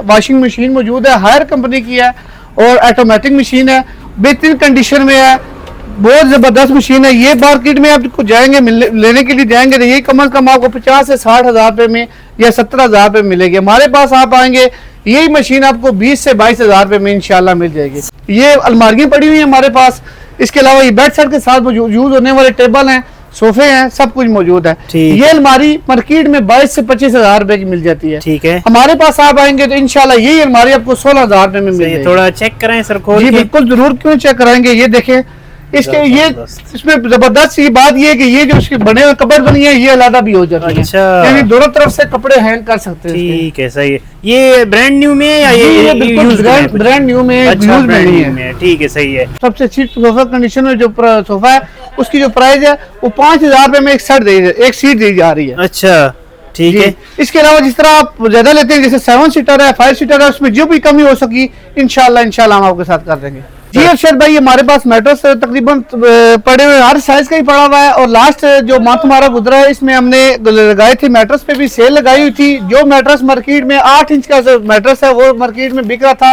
Washing machine मौजूद है, higher company की है और ऑटोमेटिक मशीन है, बेहतरीन कंडीशन में है, बहुत ज़बरदस्त मशीन है। ये मार्केट में आपको जाएंगे लेने के लिए जाएंगे तो ये कम से कम आपको 50 से 60 हज़ार रुपये में या 70 हज़ार रुपये मिलेगी। हमारे पास आप आएंगे यही मशीन आपको 20 से 22 हज़ार रुपये में इंशाल्लाह मिल जाएगी। ये अलमारियाँ पड़ी हुई है हमारे पास, इसके अलावा ये बेड सेट के साथ यूज होने वाले टेबल हैं, सोफे हैं, सब कुछ मौजूद है। ये अलमारी मार्केट में 22 से 25 हज़ार रुपए की मिल जाती है। ठीक है, हमारे पास आप आएंगे तो इंशाल्लाह यही अलमारी आपको 16 हज़ार रुपए में मिल जाएगी। थोड़ा चेक कराएं सर खोल जी बिल्कुल जरूर, क्यों चेक कराएंगे। ये देखें, इसके ये इसमें जबरदस्त ये बात ये है कि ये जो इसके बने हुए कपड़ बनी है ये अलग भी हो जाती है। अच्छा, यानी दोनों तरफ से कपड़े हैंग कर सकते हैं। ठीक है, सही है। ये ब्रांड न्यू में या ये बिल्कुल ब्रांड न्यू में, अच्छा, यूज में नहीं है। ठीक है, सही है। सबसे अच्छी सोफा कंडीशन में जो सोफा है उसकी जो प्राइस है वो 5 हज़ार रुपए में एक सीट दी जा रही है। अच्छा, ठीक है। इसके अलावा जिस तरह आप ज्यादा लेते हैं, जैसे 7 सीटर है, 5 सीटर है, उसमें जो भी कमी हो सकी इंशाल्लाह हम आपके साथ कर देंगे। जी अरशद भाई, हमारे पास मेट्रोस तकरीबन पड़े हुए हर साइज का ही पड़ा हुआ है और लास्ट जो मंथ हमारा गुजरा है इसमें हमने लगाए थे मेट्रोस पे भी सेल लगाई हुई थी। जो मेट्रोस मार्केट में 8 इंच का मेट्रोस है वो मार्केट में बिक रहा था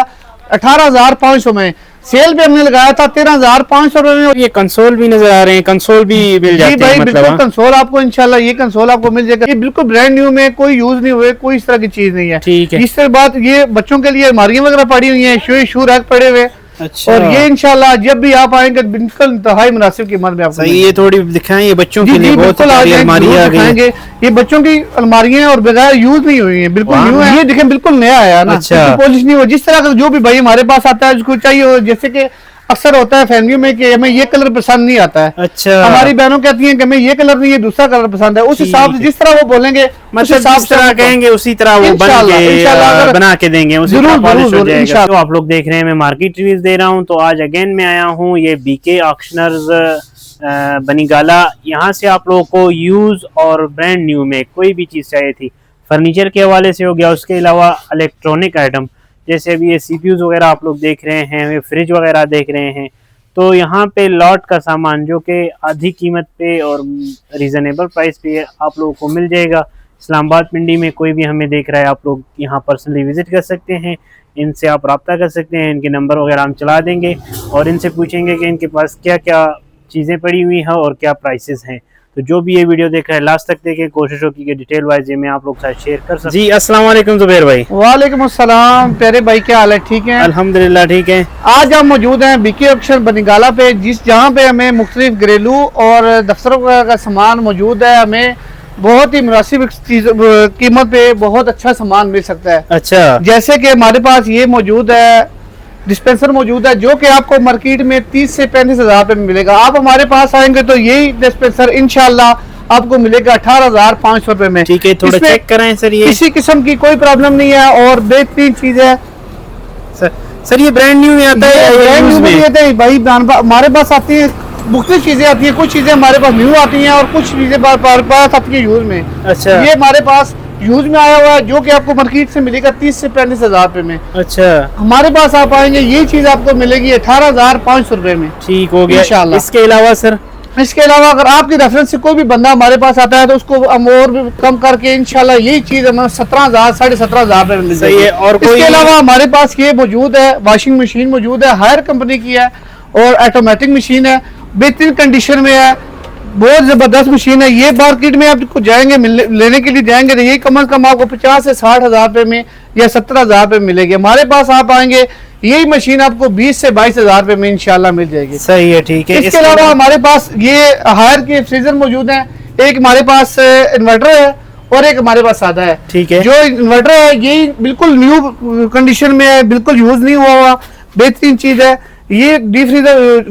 18,500 में, सेल पे हमने लगाया था 13,500 रुपए में। ये कंसोल भी नजर आ रहे हैं, कंसोल भी मिल जाते हैं, मतलब बिल्कुल कंसोल आपको इंशाल्लाह ये कंसोल आपको मिल जाएगा। ये बिल्कुल ब्रांड न्यू में, कोई यूज नहीं हुए, कोई इस तरह की चीज नहीं है। ठीक है। इसके बाद ये बच्चों के लिए अलमारियां वगैरह पड़ी हुई है, शू रैक पड़े हुए। अच्छा, और ये इंशाल्लाह जब भी आप आएंगे बिल्कुल इंतहाई मुनासिब कीमत में आपको। ये थोड़ी दिखाएं, ये बच्चों के लिए बहुत अलमारियां आ गई हैं। ये बच्चों की अलमारियां और बगैर यूज नहीं हुई है, बिल्कुल न्यू है। ये देखें बिल्कुल नया आया ना, पॉलिश नहीं हुआ। जिस तरह का जो भी भाई हमारे पास आता है उसको चाहिए, जैसे कि अक्सर होता है फैमिली में कि हमें ये कलर पसंद नहीं आता है। अच्छा, हमारी बहनों कहती हैं कि हमें ये कलर नहीं, ये दूसरा कलर पसंद है। उस हिसाब से जिस तरह वो बोलेंगे, मतलब जिस तरह कहेंगे उसी तरह वो बना के देंगे, उसी तरह पॉलिश हो जाएगा। तो आप लोग देख रहे हैं मैं मार्केट रिव्यूज दे रहा हूं, तो आज अगेन मैं आया हूं ये बीके ऑक्शनर्स बनीगाला। यहाँ से आप लोगों को यूज और ब्रांड न्यू में कोई भी चीज चाहिए थी, फर्नीचर के हवाले से हो गया, उसके अलावा इलेक्ट्रॉनिक आइटम जैसे अभी ये सीपीयूज वगैरह आप लोग देख रहे हैं, फ्रिज वगैरह देख रहे हैं, तो यहाँ पे लॉट का सामान जो कि आधी कीमत पे और रीजनेबल प्राइस पे आप लोगों को मिल जाएगा। इस्लामाबाद मंडी में कोई भी हमें देख रहा है, आप लोग यहाँ पर्सनली विजिट कर सकते हैं, इनसे आप रब्ता कर सकते हैं, इनके नंबर वगैरह हम चला देंगे और इनसे पूछेंगे कि इनके पास क्या क्या चीज़ें पड़ी हुई हैं और क्या प्राइसेस हैं। तो जो भी ये वीडियो देख रहा है लास्ट तक देखे, कोशिश होगी कि डिटेल वाइज मैं आप लोग साथ शेयर कर सकूं। जी अस्सलाम वालेकुम जुबैर भाई। वालेकुम अस्सलाम प्यारे भाई, क्या हाल है? ठीक है अल्हम्दुलिल्लाह, ठीक है। आज हम मौजूद हैं बीके ऑक्शन बनीगाला पे, जहाँ पे हमें मुख्तलिफ घरेलू और दफ्तरों का सामान मौजूद है। हमें बहुत ही मुनासिब कीमत पे बहुत अच्छा सामान मिल सकता है। अच्छा, जैसे कि हमारे पास ये मौजूद है, डिस्पेंसर मौजूद है जो कि आपको मार्केट में 30 से 35 हज़ार रुपए में मिलेगा। आप हमारे पास आएंगे तो यही डिस्पेंसर इंशाल्लाह आपको मिलेगा 18,500 रुपए में। ठीक है, थोड़ा चेक कराएं सर। ये किसी किस्म की कोई प्रॉब्लम नहीं है और बेहतरीन चीज है सर। ये ब्रांड न्यू में आता है, ब्रांड न्यू में आता है भाई। हमारे पास आती है मुख्तलिफ चीजें आती है, कुछ चीजें हमारे पास न्यू आती हैं और कुछ चीजें हमारे पास आती है यूज में। अच्छा, ये हमारे पास यूज में आया हुआ है जो कि आपको मार्केट से मिलेगा 30 से 35 हज़ार रुपए में। अच्छा, हमारे पास आप आएंगे ये चीज आपको मिलेगी 18,500 रुपए में। ठीक हो गया इंशाल्लाह। इसके अलावा सर, इसके अलावा अगर आपकी रेफरेंस से कोई भी बंदा हमारे पास आता है तो उसको हम और भी कम करके इंशाल्लाह यही चीज हमें 17,000 साढ़े 17,000 रुपए में मिल जाएगी। और इसके अलावा हमारे पास ये मौजूद है, वॉशिंग मशीन मौजूद है, हायर कंपनी की है और ऑटोमेटिक मशीन है, बेहतरीन कंडीशन में है, बहुत जबरदस्त मशीन है। ये मार्केट में आपको जाएंगे लेने के लिए जाएंगे तो ये कम से कम आपको 50 से 60 हज़ार रुपए में या 70 हज़ार रुपए मिलेगी। हमारे पास आप आएंगे यही मशीन आपको 20 से 22 हज़ार रुपए में इंशाल्लाह मिल जाएगी। सही है, ठीक है। इसके अलावा हमारे पास ये हायर के फ्रीजर मौजूद हैं, एक हमारे पास इन्वर्टर है और एक हमारे पास सादा है। ठीक है, जो इन्वर्टर है यही बिल्कुल न्यू कंडीशन में है, बिल्कुल यूज नहीं हुआ हुआ, बेहतरीन चीज है। ये डीप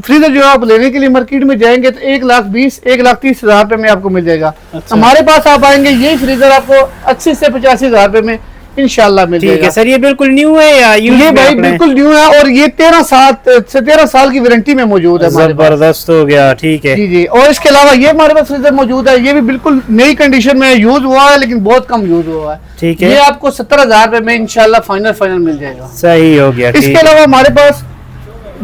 फ्रीजर जो आप लेने के लिए मार्केट में जाएंगे तो 1,20,000 1,30,000 रुपए में आपको मिल जाएगा। अच्छा, हमारे पास आप आएंगे ये फ्रीजर आपको 80 से 85 हज़ार रुपए में इंशाल्लाह मिल जाएगा। सर ये बिल्कुल न्यू है या ये भाई बिल्कुल न्यू है और ये 13 साल की वारंटी में मौजूद है। जबरदस्त हो गया, ठीक है जी जी। और इसके अलावा ये हमारे पास फ्रीजर मौजूद है, ये भी बिल्कुल नई कंडीशन में यूज हुआ है लेकिन बहुत कम यूज हुआ है। ठीक है, ये आपको 70,000 रुपए में इंशाल्लाह फाइनल मिल जाएगा। सही हो गया। इसके अलावा हमारे पास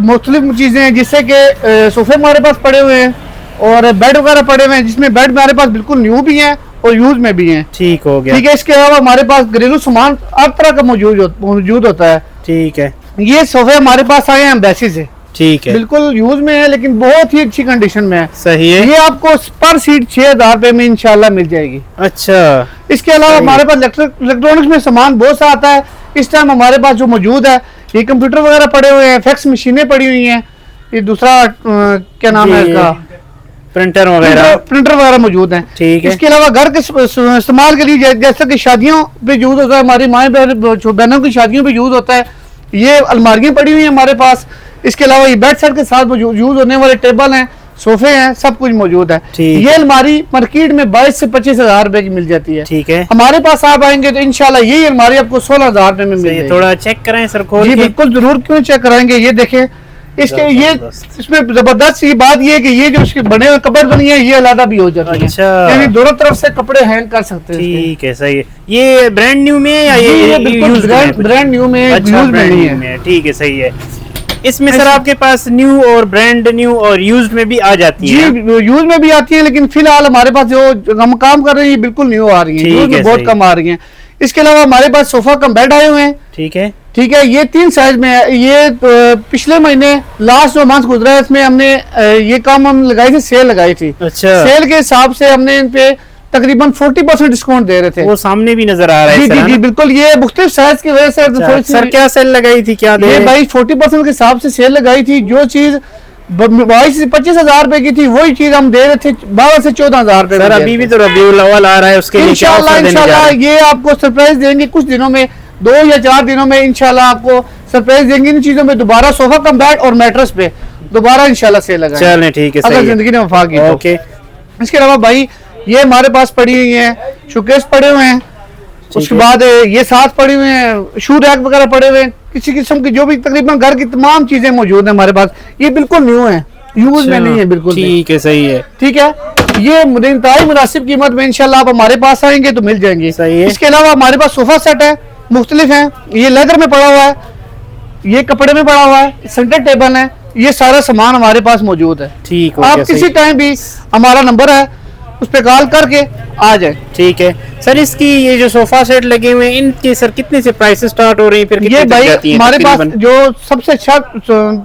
मुख्तलिफ चीजें हैं, जिससे कि सोफे हमारे पास पड़े हुए हैं और बेड वगैरह पड़े हुए हैं, जिसमें बेड हमारे पास बिल्कुल न्यू भी हैं और यूज में भी हैं। ठीक हो गया। ठीक है, इसके अलावा हमारे पास घरेलू सामान हर तरह का मौजूद होता है। ठीक है, ये सोफे हमारे पास आए हैं एम्बेसी से। ठीक है, बिल्कुल यूज में है लेकिन बहुत ही अच्छी कंडीशन में है। सही है। ये आपको पर सीट 6,000 रुपए में इंशाल्लाह मिल जाएगी। अच्छा, इसके अलावा हमारे पास इलेक्ट्रॉनिक्स में सामान बहुत सा आता है। इस टाइम हमारे पास जो मौजूद है, ये कंप्यूटर वगैरह पड़े हुए हैं, फैक्स मशीनें पड़ी हुई हैं, ये दूसरा क्या नाम है इसका, प्रिंटर वगैरह मौजूद हैं। ठीक है। इसके अलावा घर के इस्तेमाल के लिए जैसे कि शादियों पे यूज होता है, हमारी माए बहनों की शादियों पे यूज होता है, ये अलमारियां पड़ी हुई हैं हमारे पास। इसके अलावा ये बेड सेट के साथ यूज होने वाले टेबल हैं, सोफे हैं, सब कुछ मौजूद है। ये अलमारी मार्केट में 22 से 25,000 रुपए की मिल जाती है। ठीक है, हमारे पास आप आएंगे तो इंशाल्लाह ये अलमारी आपको 16,000 रुपए में मिल जाएगी। थोड़ा चेक कराएं सर खोल जी बिल्कुल, जरूर, क्यों चेक कराएंगे। ये देखें, इसके ये इसमें जबरदस्त ये बात ये है कि ये जो इसके बने हुए कपड़े बनी है, ये अलग भी हो जाती है। अच्छा, यानी दोनों तरफ से कपड़े हैंग कर सकते हैं। ठीक है, सही है। ये ब्रांड न्यू में या ये ब्रांड न्यू में, यूज में नहीं है। ठीक है, सही है। इसमें सर आपके पास न्यू और ब्रांड न्यू और यूज्ड में भी आ जाती है? जी, यूज में भी आती है, लेकिन फिलहाल हमारे पास जो हम काम कर रहे हैं ये बिल्कुल न्यू आ रही है, यूज में बहुत कम आ रही है। इसके अलावा हमारे पास सोफा कम बेड आए हुए हैं। ठीक है, ठीक है, ये 3 साइज में है। ये पिछले महीने लास्ट जो मंथ गुजरा है इसमें हमने ये काम हम लगाई थी, सेल लगाई थी। अच्छा, सेल के हिसाब से हमने इन पे तकरीबन 40% डिस्काउंट दे रहे थे। वो सामने भी नजर आ रहा है। जी जी बिल्कुल, ये मुख्तलिफ साइज की वजह से थोड़ी सी। सर क्या सेल लगाई थी, क्या ये भाई 40% के हिसाब से सेल लगाई थी। जो चीज 22 से 25,000 रुपए की थी, वही चीज हम दे रहे थे 12 से 14,000 रुपए। सर अभी भी तो रबीउल अव्वल आ रहा है, उसके लिए इंशाल्लाह ये आपको सरप्राइज देंगे कुछ दिनों में, 2 या 4 दिनों में इंशाल्लाह आपको सरप्राइज देंगे। इन चीजों में दोबारा सोफा कम बेड और मैट्रेस पे दोबारा इंशाल्लाह सेल लगाएंगे। चलें, ठीक है, अगर जिंदगी ने वफा की तो। ओके। इसके अलावा भाई ये हमारे पास पड़ी हुई है, शोकेस पड़े हुए हैं, उसके बाद ये साथ पड़ी हुए हैं, शू रैक वगैरह पड़े हुए हैं, किसी किस्म की जो भी तकरीबन घर की तमाम चीजें मौजूद है हमारे पास। ये बिल्कुल न्यू है, यूज में नहीं है बिल्कुल। ठीक है, सही है। ठीक है, ये इंतहाई मुनासिब कीमत में इंशाल्लाह आप हमारे पास आएंगे तो मिल जाएंगे। सही है। इसके अलावा हमारे पास सोफा सेट है, मुख्तलिफ है। ये लेदर में पड़ा हुआ है, ये कपड़े में पड़ा हुआ है, सेंटर टेबल है, ये सारा सामान हमारे पास मौजूद है। ठीक है, आप किसी टाइम भी हमारा नंबर है उस पे कॉल करके आ जाए। ठीक है सर। इसकी ये जो सोफा सेट लगे हुए हैं, इनके सर कितने से प्राइस स्टार्ट हो रही है? फिर ये भाई हमारे पास जो सबसे अच्छा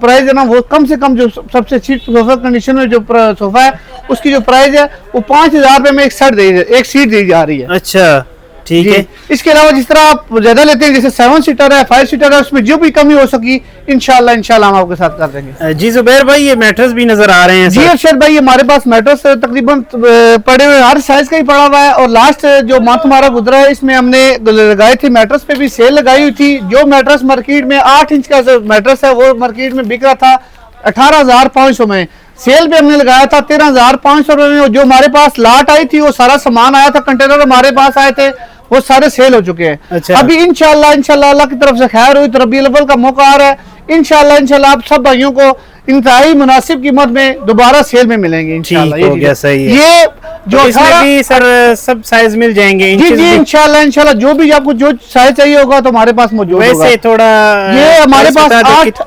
प्राइस है ना, वो कम से कम जो सबसे अच्छी सोफा कंडीशन में जो सोफा है उसकी जो प्राइस है वो 5,000 रुपए में एक सीट दी जा रही है। अच्छा, ठीक है। इसके अलावा जिस तरह आप ज्यादा लेते हैं, जैसे 7 सीटर है, 5 सीटर है, उसमें जो भी कमी हो सकी इंशाल्लाह हम आपके साथ कर देंगे। जी जुबैर भाई, ये मैट्रेस भी नजर आ रहे हैं। जी अरशद भाई, हमारे पास मैट्रेस तकरीबन पड़े हुए हर साइज का ही पड़ा हुआ है। और लास्ट जो मंथ हमारा गुजरा है इसमें हमने लगाए थे, मैट्रेस पे भी सेल लगाई हुई थी। जो मैट्रेस मार्केट में 8 इंच का मैट्रेस है वो मार्केट में बिक रहा था 18,500 में, सेल पे हमने लगाया था 13,500 रुपए में। जो हमारे पास लाट आई थी, वो सारा सामान आया था, कंटेनर हमारे पास आए थे, वो सारे सेल हो चुके हैं। अच्छा। अभी इंशाल्लाह अल्लाह की तरफ से खैर हुई तो रबीउल अव्वल का मौका आ रहा है। इंशाल्लाह आप सब भाइयों को इंतहाई मुनासिब कीमत में दोबारा सेल में मिलेंगे इंशाल्लाह। हो गया, सही है। ये जो इसमें भी सर सब साइज मिल जाएंगे? जी इंशाल्लाह जो भी आपको जो साइज चाहिए होगा तो हमारे पास मौजूद होगा। वैसे थोड़ा ये हमारे पास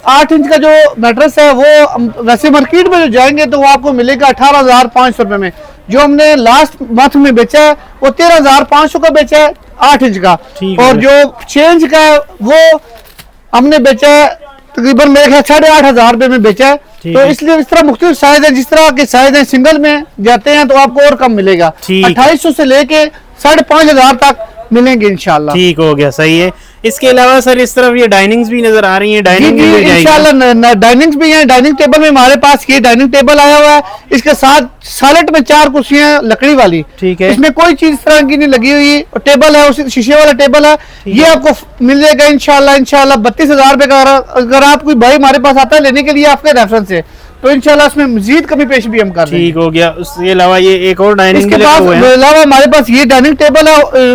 8 इंच का जो मैट्रेस है वो वैसे मार्केट में जो जाएंगे तो वो आपको मिलेगा 18,500 रुपए में। जो हमने लास्ट मंथ में बेचा है वो 13,500 का बेचा है 8 इंच का, और जो 6 इंच का है वो हमने बेचा है तकरीबन मेरे ख्याल 8,500 रुपए में बेचा है। तो इसलिए इस तरह मुख्तलिफ साइज है, जिस तरह के साइज है सिंगल में जाते हैं तो आपको और कम मिलेगा। 2800 से लेके 5,500 तक मिलेंगे इंशाल्लाह। ठीक हो गया, सही है। इसके अलावा सर इस तरफ ये डाइनिंग्स भी नजर आ रही हैं, डाइनिंग भी इंशाल्लाह डाइनिंग्स भी हैं। डाइनिंग टेबल में हमारे पास ये डाइनिंग टेबल आया हुआ है, इसके साथ सालेट में 4 कुर्सियां लकड़ी वाली। ठीक है, इसमें कोई चीज इस तरह की नहीं लगी हुई। टेबल है उसी शीशे वाला टेबल है, ये आपको मिल जाएगा इंशाल्लाह 32,000 रुपए का। अगर आप कोई भाई हमारे पास आता है लेने के लिए आपके रेफरेंस से तो इंशाल्लाह उसमें मजीद कमी पेश भी हम कर देंगे। ठीक हो गया। उसके अलावा ये एक और डाइनिंग के अलावा हमारे पास ये डाइनिंग टेबल है,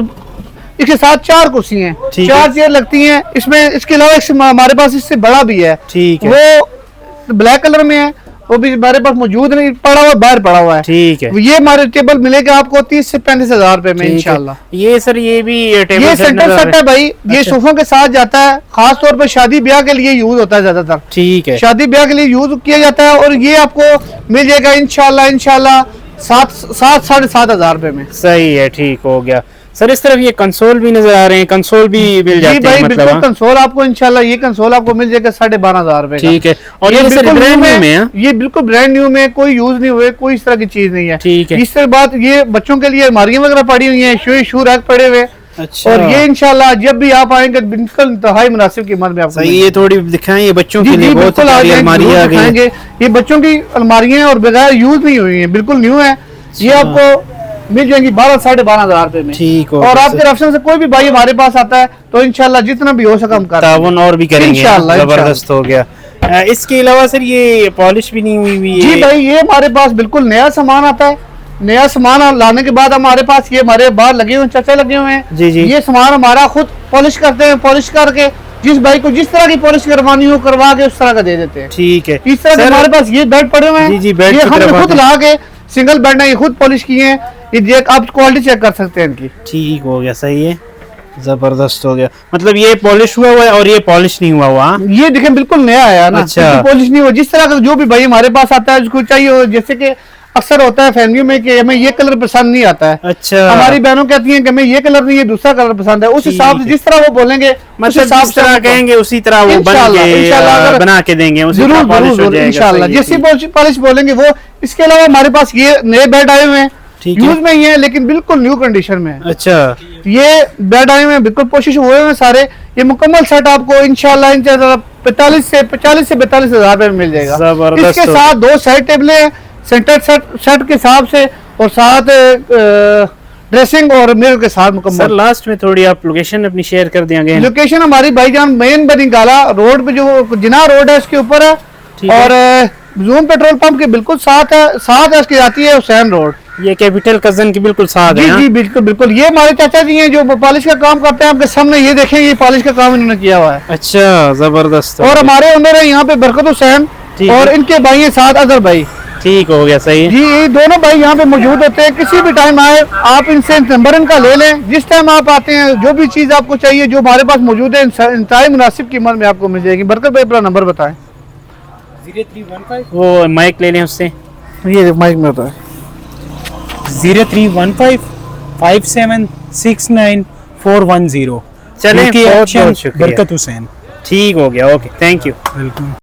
इसके साथ 4 कुर्सी हैं, 4 चेयर लगती हैं इसमें। इसके अलावा हमारे पास इससे बड़ा भी है, ठीक है, वो ब्लैक कलर में है, वो भी हमारे पास मौजूद नहीं, पड़ा हुआ बाहर पड़ा हुआ है। ठीक है, ये हमारे टेबल मिलेगा आपको 30 से 35,000 रुपए में इंशाल्लाह। ये सर ये भी टेबल ये सेंटर सेट है भाई। ये सोफों के साथ जाता है, खास तौर पर शादी ब्याह के लिए यूज होता है ज्यादातर। ठीक है, शादी ब्याह के लिए यूज किया जाता है और ये आपको मिल जाएगा इंशाल्लाह 7,500 में। सही है, ठीक हो गया सर। इस तरफ ये कंसोल भी नजर आ रहे हैं, कंसोल भी मिल जाते हैं भाई, मतलब बिल्कुल कंसोल आपको इंशाल्लाह ये कंसोल आपको मिल जाएगा 12,500 रुपए। ठीक है। और ये सर ब्रांड न्यू में है? ये बिल्कुल ब्रांड न्यू में, कोई यूज नहीं हुए, कोई इस तरह की चीज नहीं है। ठीक है। इसके बाद ये बच्चों के लिए अलमारियां वगैरह पड़ी हुई है, शू रैक पड़े हुए। अच्छा। और ये इंशाल्लाह जब भी आप आएंगे बिल्कुल इंतहाई मुनासिब कीमत में आपको। सही, ये थोड़ी दिखाएं, ये बच्चों के लिए बहुत अलमारियां आ गई। ये बच्चों की अलमारियां और बगैर यूज नहीं हुई है, बिल्कुल न्यू है। ये आपको मिल जाएंगी 12,500 रुपए में। ठीक हो। और आपके ऑप्शन से कोई भी भाई हमारे पास आता है तो इंशाल्लाह जितना भी हो सका हम तावन और भी करेंगे इंशाल्लाह। जबरदस्त हो गया। इसके अलावा सर ये पॉलिश भी नहीं हुई है? जी भाई, ये हमारे पास बिल्कुल नया सामान आता है। नया सामान लाने के बाद हमारे पास ये हमारे बाहर लगे हुए चाचा लगे हुए हैं। जी जी। ये सामान हमारा खुद पॉलिश करते हैं, पॉलिश करके जिस भाई को जिस तरह की पॉलिश करवानी हो करवा के उस तरह का दे देते हैं। ठीक है। इस तरह के हमारे पास ये बेड पड़े हुए हैं। जी जी, बेड ये हमने खुद ला के सिंगल बेड है, ये खुद पॉलिश किए हैं। ये आप क्वालिटी चेक कर सकते हैं इनकी। ठीक हो गया, सही है, जबरदस्त हो गया। मतलब ये पॉलिश हुआ है और ये पॉलिश नहीं हुआ हुआ। ये देखें बिल्कुल नया है ना। अच्छा। पॉलिश नहीं हुआ। जिस तरह का जो भी भाई हमारे पास आता है उसको चाहिए, जैसे कि अक्सर होता है फैमिली में कि हमें ये कलर पसंद नहीं आता है। अच्छा। हमारी बहनों कहती हैं कि हमें ये कलर नहीं, ये दूसरा कलर पसंद है। उस हिसाब से जिस तरह वो बोलेंगे, मतलब जिस तरह कहेंगे उसी तरह वो बना के देंगे। जरूर इंशाल्लाह जैसी पॉलिश बोलेंगे वो। इसके अलावा हमारे पास ये नए बेड आए हुए हैं, यूज में ही है लेकिन बिल्कुल न्यू कंडीशन में है। अच्छा। ये बेड आए हुए हैं, बिल्कुल कोशिश हुए हैं सारे। ये मुकम्मल सेट आपको इंशाल्लाह 45 से 42,000 में मिल जाएगा। इसके साथ 2 साइड टेबलें हैं सेंटर सेट के हिसाब से, और साथ ड्रेसिंग और मिरर के साथ मुकम्मल। सर लास्ट में थोड़ी आप लोकेशन अपनी शेयर कर देंगे? लोकेशन हमारी भाईजान मेन बनिंगाला रोड पे जो जिना रोड है उसके ऊपर है, और जून पेट्रोल पंप के बिल्कुल साथ है इसकी जाती है हुसैन रोड। ये कैपिटल कजन की बिल्कुल साथ है। जी बिल्कुल बिल्कुल। ये हमारे चाचा जी हैं जो पॉलिश का काम करते हैं, आपके सामने ये देखें, ये पॉलिश का काम इन्होंने किया हुआ है। अच्छा, जबरदस्त। और हमारे ओनर है यहाँ पे बरकत हुसैन, और इनके भाई है साथ अजहर भाई। ठीक हो गया, सही जी। ये दोनों भाई यहाँ पे मौजूद होते हैं, किसी भी टाइम आए आप इनसे नंबर इनका ले लें। जिस टाइम आप आते हैं जो भी चीज आपको चाहिए जो हमारे पास मौजूद है इंतहाई मुनासिब कीमत में आपको मिल जाएगी। बरकत भाई अपना नंबर बताएं। 0315 वो माइक ले लें उससे, ये माइक में होता है 0315 5769 410। चलें, बहुत शुक्रिया। बरकत हुसैन। ठीक हो गया, ओके, थैंक यू, वेलकम।